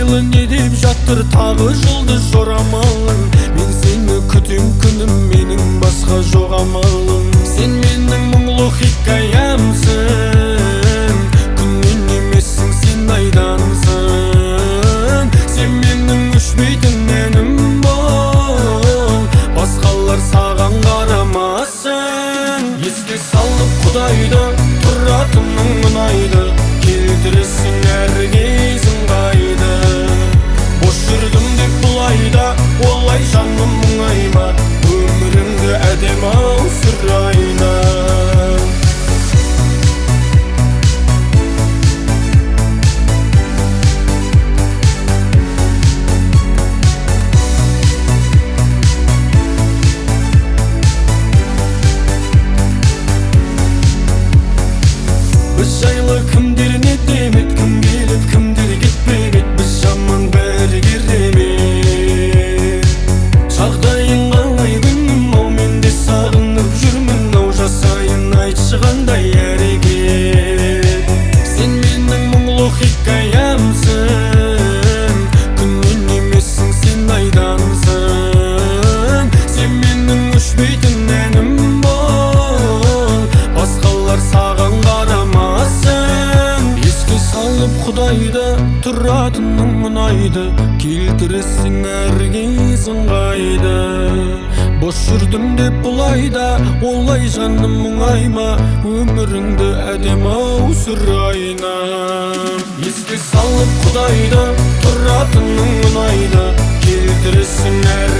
жайлы не деп жатыр тағы жұлдыз жорамалың. Мен сені күтем күнім, менің басқа жоқ амалым. Сен менің мұңлы хикаямсың, күннен емессің, сен айдансың. Сен менің өшпейтін әнім бол, басқалар саған қарамасын. Еске салып Құдайды, тұратының ұнайды, келтіресің әр кезің қайды. Бош жүрдім деп бұлайда, олай жаным мұңайма, өміріңді әдем-ау сұрайна. Біз жайлы кімдер не демет, кім келіп кімдер кетпемет, біз жаман бәрі керемет. Жағдайың қалай күнім, ау мен де сағынып жүрмін, ау жасайын айтшы қандай әрекет. Сен менің мұңлы хикаямсың, күннен емессің, сен айдансың. Сен менің өшпейтін әнім бол, басқалар саған қарамасын. Еске салып Құдайды, тұратының ұнайды, келтіресің әр кезің қайды. Бош жүрдім деп бұлайда, олай жаным мұңайма, өміріңді әдем-ау сұрайна. Еске салып Құдайды, тұратының ұнайды, келтіресің әр